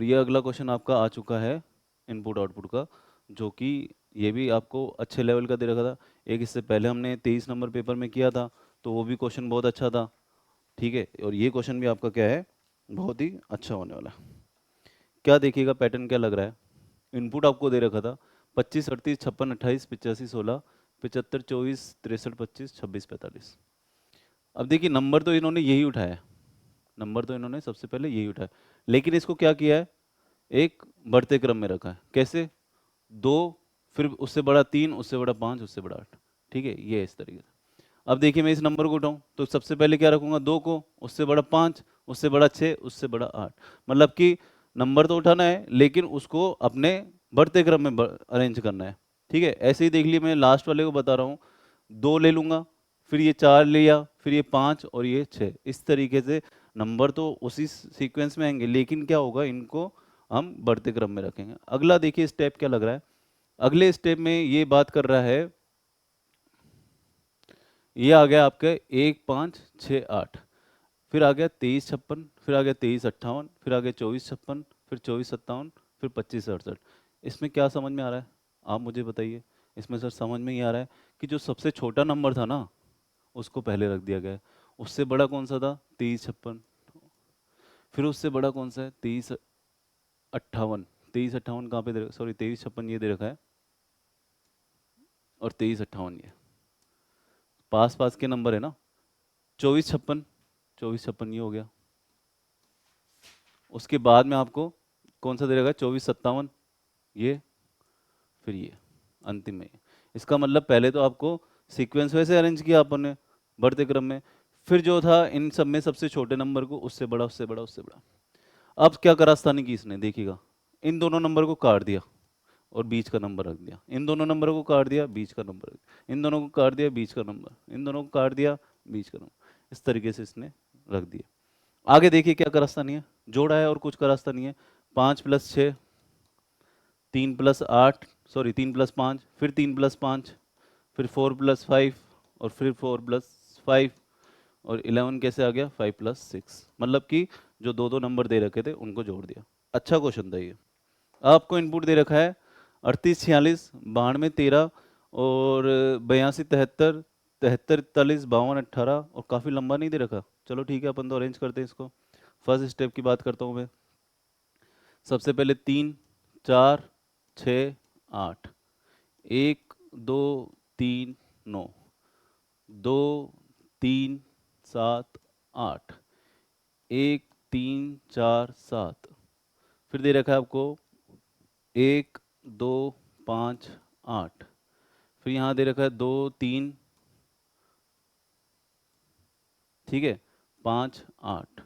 ये अगला क्वेश्चन आपका आ चुका है इनपुट आउटपुट का, जो कि ये भी आपको अच्छे लेवल का दे रखा था। एक इससे पहले हमने 23 नंबर पेपर में किया था, तो वो भी क्वेश्चन बहुत अच्छा था। ठीक है, और ये क्वेश्चन भी आपका क्या है, बहुत ही अच्छा होने वाला है। क्या देखिएगा पैटर्न क्या लग रहा है। इनपुट आपको दे रखा था 25 38 56 28 85 16 75 24 63 25 26 45। अब देखिए नंबर तो इन्होंने यही उठाया है, नंबर तो इन्होंने सबसे पहले यही उठाया, लेकिन इसको क्या किया है, एक बढ़ते क्रम में रखा है। कैसे, दो, फिर उससे बड़ा तीन, उससे बड़ा पाँच, उससे बड़ा आठ। ठीक है, ये इस तरीके से। अब देखिए मैं इस नंबर को उठाऊं तो सबसे पहले क्या रखूंगा, दो को, उससे बड़ा पाँच, उससे बड़ा छः, उससे बड़ा आठ। मतलब कि नंबर तो उठाना है लेकिन उसको अपने बढ़ते क्रम में अरेंज करना है। ठीक है, ऐसे ही देख लिए मैं लास्ट वाले को बता रहा हूँ, दो ले लूंगा, फिर ये चार लिया, फिर ये पाँच और ये छः। इस तरीके से नंबर तो उसी सीक्वेंस में आएंगे, लेकिन क्या होगा, इनको हम बढ़ते क्रम में रखेंगे। अगला देखिए स्टेप क्या लग रहा है। अगले स्टेप में ये बात कर रहा है, ये आ गया आपके 1 5 6 8, फिर आ गया 23 56, फिर आ गया 23 58, फिर आ गया 24 56, फिर 24 57, फिर 25 68। इसमें क्या समझ में आ रहा है, आप मुझे बताइए। इसमें सर समझ में ये आ रहा है कि जो सबसे छोटा नंबर था ना, उसको पहले रख दिया गया है। उससे बड़ा कौन सा था, 23 56। फिर उससे बड़ा कौन सा है, 23 58। 23 58 कहाँ पे दे, सॉरी 23 56 ये दे रखा है, और 23 58 ये पास पास के नंबर है ना। 24 56, 24 56 ये हो गया। उसके बाद में आपको कौन सा दे रखा है, 24 57 ये, फिर ये अंतिम में ये। इसका मतलब पहले तो आपको सीक्वेंस वैसे अरेंज किया अपन ने बढ़ते क्रम में, फिर जो था इन सब में सबसे छोटे नंबर को उससे बड़ा, उससे बड़ा, उससे बड़ा। अब क्या करास्तानी की इसने, देखिएगा, इन दोनों नंबर को काट दिया और बीच का नंबर रख दिया, इन दोनों नंबर को काट दिया, बीच का नंबर रख दिया, इन दोनों को काट दिया, बीच का नंबर, इन दोनों को काट दिया, बीच का नंबर। इस तरीके से इसने रख दिया। आगे देखिए क्या करास्तानी है, जोड़ा है और कुछ करास्तानी है। 5 + 6, 3 + 8, सॉरी 3 + 5, फिर 3 + 5, फिर 4 + 5, और फिर 4 + 5, और 11 कैसे आ गया, 5 + 6। मतलब कि जो दो दो नंबर दे रखे थे उनको जोड़ दिया। अच्छा क्वेश्चन था ये। आपको इनपुट दे रखा है 38 46 92 13 और 82 73 73 41 52 18, और काफ़ी लंबा नहीं दे रखा। चलो ठीक है, अपन तो अरेंज करते हैं इसको। फर्स्ट स्टेप की बात करता हूँ मैं। सबसे पहले 3 4 6 8, 1 2 3 9, 2 3 7 8, 1 3 4 7, फिर दे रखा है आपको 1 2 5 8, फिर यहाँ दे रखा है 2 3, ठीक है, 5 8,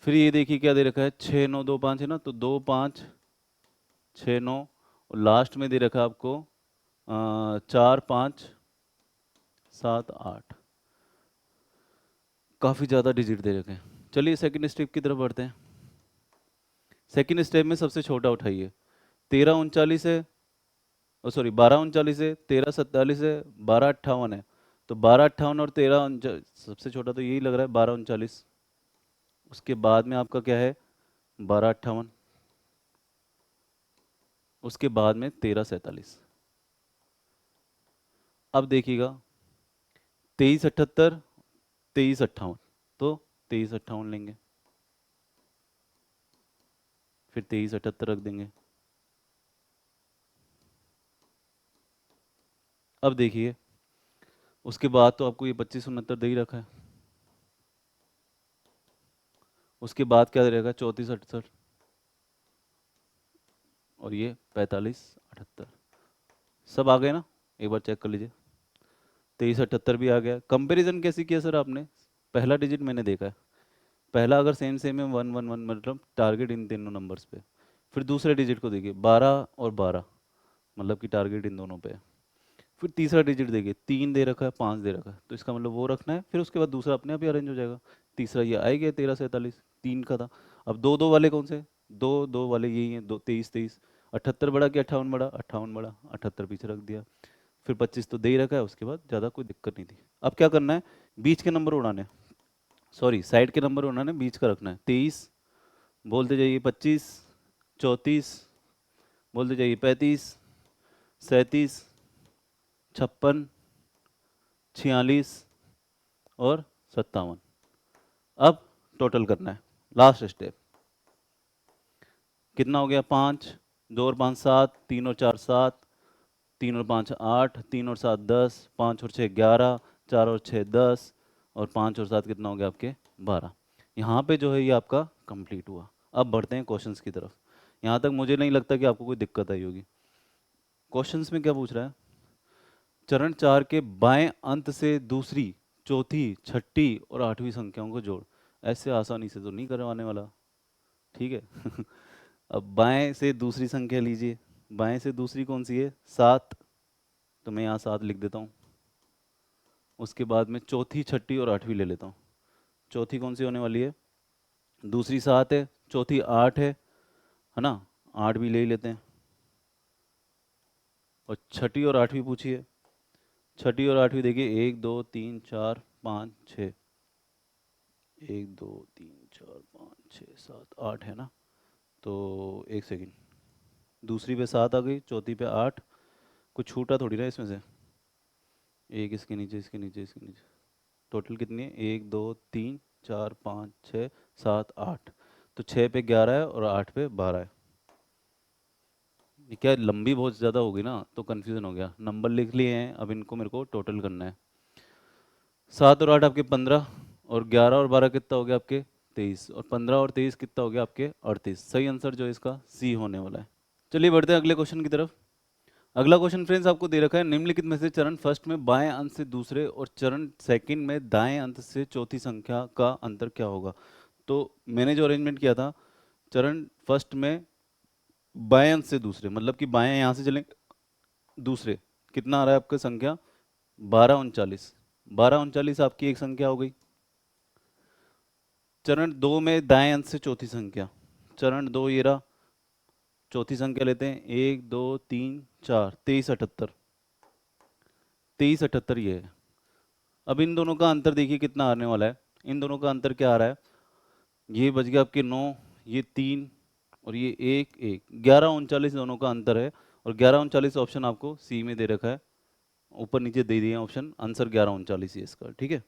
फिर ये देखिए क्या दे रखा है, 6 9 2 5 है ना, तो 2 5 6 9, और लास्ट में दे रखा है आपको 4 5 7 8। काफ़ी ज़्यादा डिजिट दे रखे हैं। चलिए सेकंड स्टेप की तरफ बढ़ते हैं। सेकंड स्टेप में सबसे छोटा उठाइए, 13 39 है, सॉरी 12 39 है, 13 47 है, 12 58 है। तो 12 58 और 13 सबसे छोटा तो यही लग रहा है, 12 39। उसके बाद में आपका क्या है, 12 58, उसके बाद में 13 47। अब देखिएगा 23 78 23 58, तो 23 58 लेंगे, फिर 23 78 रख देंगे। अब देखिए उसके बाद तो आपको ये 25 69 दे ही रखा है। उसके बाद क्या रहेगा, 34 68, और ये 45 78। सब आ गए ना, एक बार चेक कर लीजिए। 23 78 भी आ गया। कंपैरिजन कैसे किया सर आपने, पहला डिजिट मैंने देखा है, पहला अगर सेम सेम है 1 1 1, मतलब टारगेट इन तीनों नंबर्स पे। फिर दूसरे डिजिट को देखिए 12 और 12, मतलब कि टारगेट इन दोनों पे है। फिर तीसरा डिजिट देखिए, 3 दे रखा है, 5 दे रखा है, तो इसका मतलब वो रखना है। फिर उसके बाद दूसरा अपने आप ही अरेंज हो जाएगा। तीसरा ये आ गया 13 47, 3 का था। अब दो दो वाले कौन से, दो दो वाले यही हैं, दो 23 23। 78 बड़ा कि 58 बड़ा, 58 बड़ा, 78 पीछे रख दिया। फिर 25 तो दे ही रखा है, उसके बाद ज़्यादा कोई दिक्कत नहीं थी। अब क्या करना है, बीच के नंबर उड़ाने, सॉरी साइड के नंबर उड़ाने, बीच का रखना है। 23 बोलते जाइए, 25 34, बोलते जाइए, 35, 37, 56, 46 और 57। अब टोटल करना है, लास्ट स्टेप। कितना हो गया? 5, 2 और 5 7, 3 और 4 7, 3 और 5 8, 3 और 7 10, 5 और 6 11, 4 और 6 10 और 5 और 7 कितना हो गया आपके? 12। यहाँ पे जो है ये आपका कंप्लीट हुआ। अब बढ़ते हैं क्वेश्चंस की तरफ। यहाँ तक मुझे नहीं लगता कि आपको कोई दिक्कत आई होगी। क्वेश्चंस में क्या पूछ रहा है? चरण 4 के बाएं अंत से दूसरी, चौथी, छठी और आठवीं संख्याओं को जोड़। ऐसे आसानी से तो नहीं करवाने वाला, ठीक है। अब बाएं से दूसरी संख्या लीजिए। बाएं से दूसरी कौन सी है? 7, तो मैं यहाँ 7 लिख देता हूँ। उसके बाद में चौथी, छठी और आठवीं ले लेता हूँ। चौथी कौन सी होने वाली है? दूसरी 7 है, चौथी 8 है ना? 8 भी ले ही लेते हैं। और छठी और आठवीं पूछिए। छठी और आठवीं देखिए, 1 2 3 4 5 6, 1 2 3 4 5 6 7 8 है ना? तो एक सेकंड, दूसरी पे 7 आ गई, चौथी पे 8, कुछ छूटा थोड़ी ना इसमें से। एक इसके नीचे, इसके नीचे, इसके नीचे, टोटल कितनी है? 1 2 3 4 5 6 7 8। तो 6 पे 11 है और 8 पे 12 है। ये क्या लंबी बहुत ज़्यादा होगी ना, तो कन्फ्यूज़न हो गया। नंबर लिख लिए हैं, अब इनको मेरे को टोटल करना है। 7 और 8 आपके 15, और 11 और 12 कितना हो गया आपके? 23, और 15 और 23 कितना हो गया आपके? 38। सही आंसर जो है इसका सी होने वाला है। चलिए बढ़ते हैं अगले क्वेश्चन की तरफ। अगला क्वेश्चन फ्रेंड्स आपको दे रखा है, निम्नलिखित में से चरण फर्स्ट में बाएं अंत से दूसरे और चरण सेकंड में दाएं अंत से चौथी संख्या का अंतर क्या होगा? तो मैंने जो अरेंजमेंट किया था, चरण फर्स्ट में बाएं अंत से दूसरे, मतलब कि बाएं यहाँ से चलें, दूसरे कितना आ रहा है आपका संख्या? 12 39। 12 39 आपकी एक संख्या हो गई। चरण 2 में दाएं अंत से चौथी संख्या, चरण 2 ये रहा। चौथी संख्या लेते हैं, 1 2 3 4, 23 78। 23 78 ये है। अब इन दोनों का अंतर देखिए कितना आने वाला है। इन दोनों का अंतर क्या आ रहा है? ये बच गया आपके 9, ये 3 और ये 1 1, 11 39 दोनों का अंतर है। और 11 39 ऑप्शन आपको सी में दे रखा है, ऊपर नीचे दे दिए ऑप्शन, आंसर 11 39 ही है इसका, ठीक है।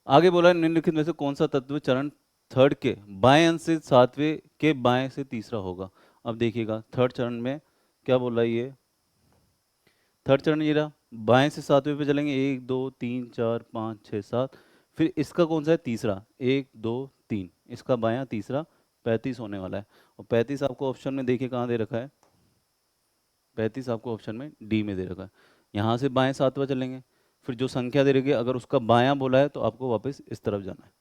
आगे बोला है, निम्नलिखित में से कौन सा तत्व चरण थर्ड के बाएं अंत से सातवें के बाएं से तीसरा होगा? अब देखिएगा थर्ड चरण में क्या बोल रहा है ये। थर्ड चरण ये रहा, बाएं से सातवें पे चलेंगे, 1 2 3 4 5 6 7। फिर इसका कौन सा है? तीसरा, 1 2 3, इसका बायां तीसरा 35 होने वाला है। और 35 आपको ऑप्शन में देखिए कहाँ दे रखा है? 35 आपको ऑप्शन में डी में दे रखा है। यहाँ से बाएं सातवां चलेंगे, फिर जो संख्या दे रखी है अगर उसका बायां बोला है तो आपको वापस इस तरफ जाना है।